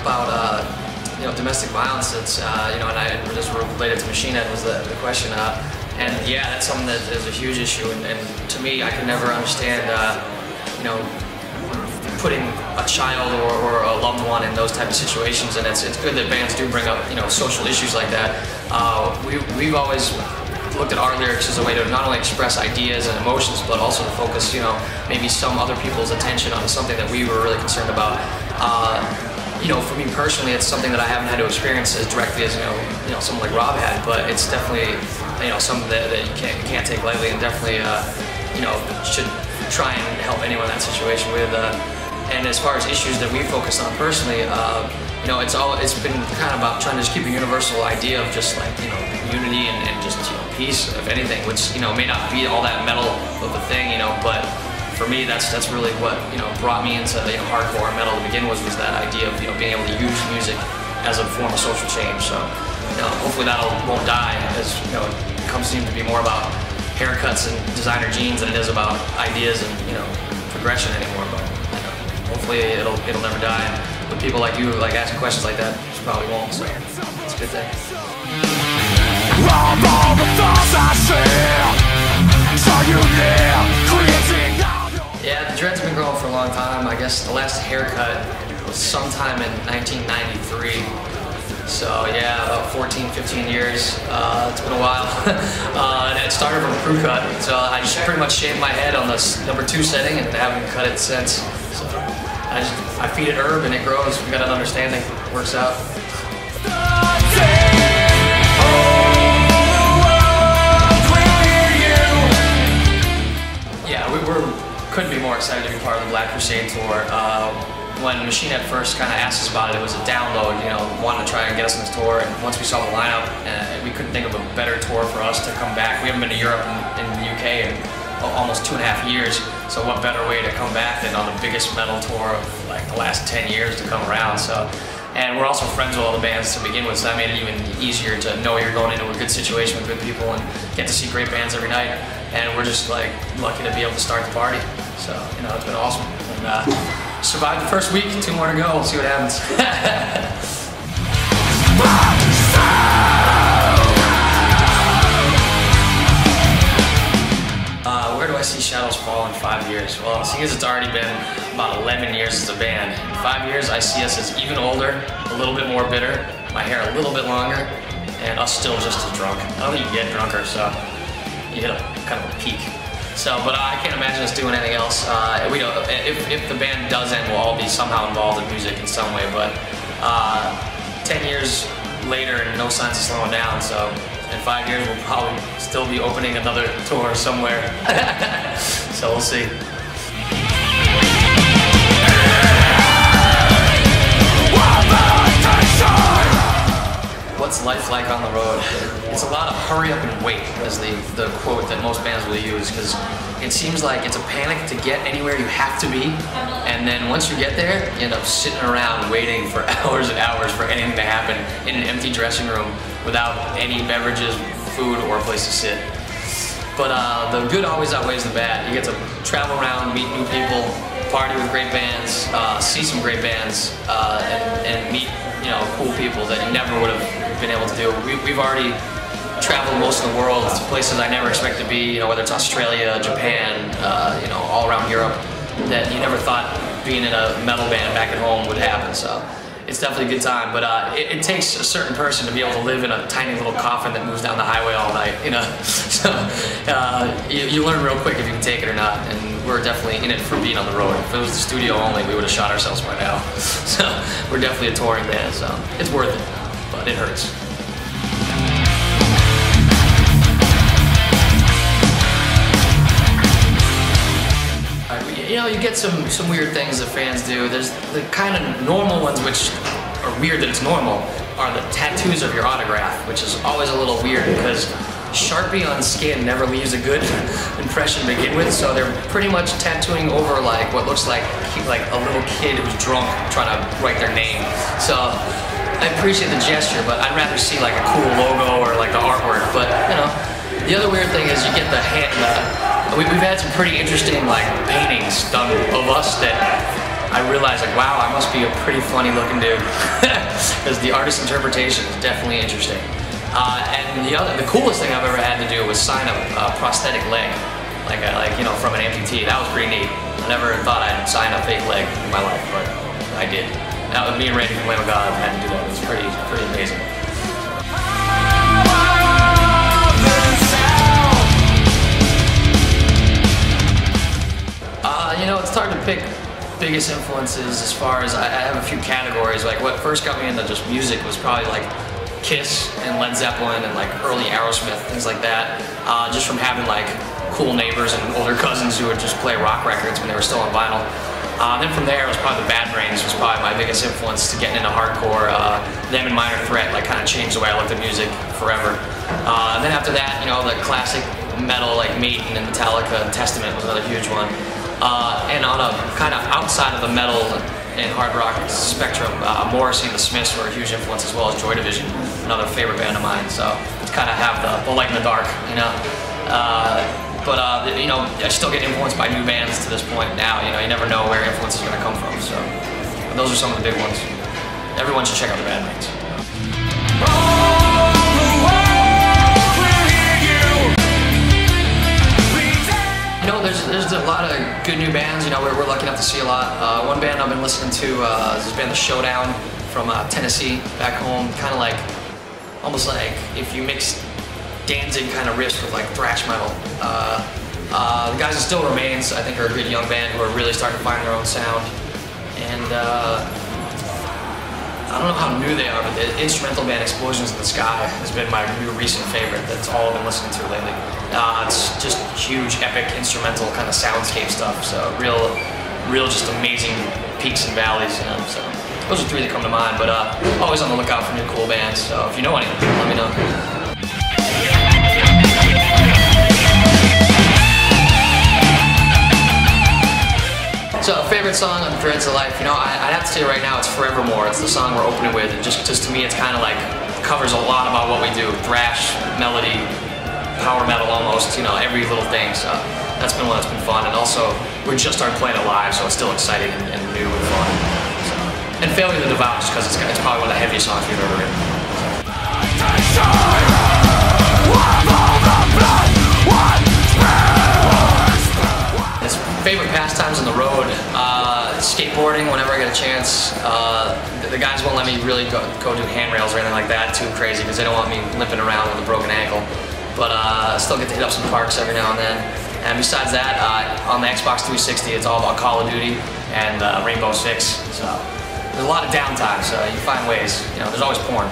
about domestic violence. It's and I just related to Machine Head was the question. And yeah, that's something that is a huge issue. And to me, I can never understand putting a child or a loved one in those type of situations. And it's good that bands do bring up social issues like that. We've always looked at our lyrics as a way to not only express ideas and emotions, but also to focus, maybe some other people's attention on something that we were really concerned about. For me personally, it's something that I haven't had to experience as directly as someone like Rob had, but it's definitely something that you can't take lightly, and definitely should try and help anyone in that situation with. And as far as issues that we focus on personally, it's been kind of about trying to just keep a universal idea of just like unity and just peace, if anything, which may not be all that metal of the thing, but for me that's really what brought me into hardcore and metal to begin with, was that idea of being able to use music as a form of social change. So hopefully that won't die, as it seems to be more about haircuts and designer jeans than it is about ideas and progression anymore. But hopefully it'll never die. And with people like you asking questions like that, it probably won't. So it's a good thing. All the thoughts I share, so you near creating. Yeah, the dreads have been growing for a long time. I guess the last haircut was sometime in 1993. So yeah, about 14, 15 years. It's been a while. And it started from a crew cut. So I just pretty much shaved my head on the #2 setting and haven't cut it since. So I feed it herb and it grows. We got an understanding. It works out. Couldn't be more excited to be part of the Black Crusade tour. When Machine Head first kind of asked us about it, it was a download, wanted to try and get us on this tour. And once we saw the lineup, we couldn't think of a better tour for us to come back. We haven't been to Europe and the UK in almost 2.5 years, so what better way to come back than on the biggest metal tour of like the last 10 years to come around. And we're also friends with all the bands to begin with, so that made it even easier to know you're going into a good situation with good people and get to see great bands every night. And we're just like lucky to be able to start the party. So, it's been awesome. And survived the first week, 2 more to go. We'll see what happens. Where do I see Shadows fall in 5 years? Well, seeing as it's already been about 11 years as a band, in 5 years I see us as even older, a little bit more bitter, my hair a little bit longer, and us still just as drunk. I don't think you get drunker, so you hit a kind of a peak. So, but I can't imagine us doing anything else. We don't. If the band does end, we'll all be somehow involved in music in some way. But 10 years later, and no signs of slowing down. So, in 5 years, we'll probably still be opening another tour somewhere. So we'll see. What's life like on the road? It's a lot of hurry up and wait, is the quote that most bands will use, because it seems like it's a panic to get anywhere you have to be, and then once you get there, you end up sitting around waiting for hours and hours for anything to happen in an empty dressing room without any beverages, food, or a place to sit. But the good always outweighs the bad. You get to travel around, meet new people, party with great bands, see some great bands, and meet cool people that you never would have been able to do. We've already traveled most of the world to places I never expect to be, whether it's Australia, Japan, all around Europe, that you never thought being in a metal band back at home would happen. So it's definitely a good time, but it takes a certain person to be able to live in a tiny little coffin that moves down the highway all night, So you learn real quick if you can take it or not, and we're definitely in it for being on the road. If it was the studio only, we would have shot ourselves by now. So we're definitely a touring band, so it's worth it, but it hurts. You get some weird things that fans do. There's the kind of normal ones, which are weird that it's normal, are the tattoos of your autograph, which is always a little weird because Sharpie on skin never leaves a good impression to begin with, so they're pretty much tattooing over like what looks like a little kid who's drunk trying to write their name. So I appreciate the gesture, but I'd rather see like a cool logo or like the artwork. But the other weird thing is you get the hand. We've had some pretty interesting like paintings done of us that I realized like, wow, I must be a pretty funny looking dude. Because the artist interpretation is definitely interesting. And the coolest thing I've ever had to do was sign a prosthetic leg, like you know, from an amputee. That was pretty neat. I never thought I'd sign a fake leg in my life, but I did. That was me and Randy from Lamb of God had to do that. It was pretty amazing. You know, it's hard to pick biggest influences as far as I have a few categories. Like what first got me into just music was probably like Kiss and Led Zeppelin and like early Aerosmith, things like that. Just from having like cool neighbors and older cousins who would just play rock records when they were still on vinyl. Then from there, it was probably the Bad Brains was probably my biggest influence to getting into hardcore. Them and Minor Threat like kind of changed the way I looked at music forever. Then after that, you know, the classic metal like Maiden and Metallica and Testament was another huge one. And on a kind of outside of the metal and hard rock spectrum, Morrissey and the Smiths were a huge influence, as well as Joy Division, another favorite band of mine. So it's kind of have the light in the dark, you know. You know, I still get influenced by new bands to this point now. You know, you never know where influence is going to come from. So those are some of the big ones. Everyone should check out the Bad Brains. You know, there's a lot of good new bands. You know, we're lucky enough to see a lot. One band I've been listening to is this band, The Showdown, from Tennessee, back home. Kind of like, almost like if you mix Danzig kind of riffs with like thrash metal. The guys that still remains, I think, are a good young band who are really starting to find their own sound. And I don't know how new they are, but the instrumental band Explosions in the Sky has been my new recent favorite. That's all I've been listening to lately. It's just huge, epic, instrumental kind of soundscape stuff. So real just amazing peaks and valleys, you know. So those are three that come to mind, but always on the lookout for new cool bands. So if you know any, let me know. So, favorite song on Threads of Life, you know, I'd have to say right now it's Forevermore. It's the song we're opening with, and just to me it's kind of like covers a lot about what we do. Thrash, melody, power metal almost, you know, every little thing. So that's been one that's been fun, and also we just started playing it live, so it's still exciting and new and fun. So, and Failure the Devout, just because it's probably one of the heaviest songs we've ever written. His favorite pastimes on the road, skateboarding whenever I get a chance. The guys won't let me really go do handrails or anything like that too crazy because they don't want me limping around with a broken ankle. But I still get to hit up some parks every now and then. And besides that, on the Xbox 360, it's all about Call of Duty and Rainbow Six. So there's a lot of downtime, so you find ways. You know, there's always porn.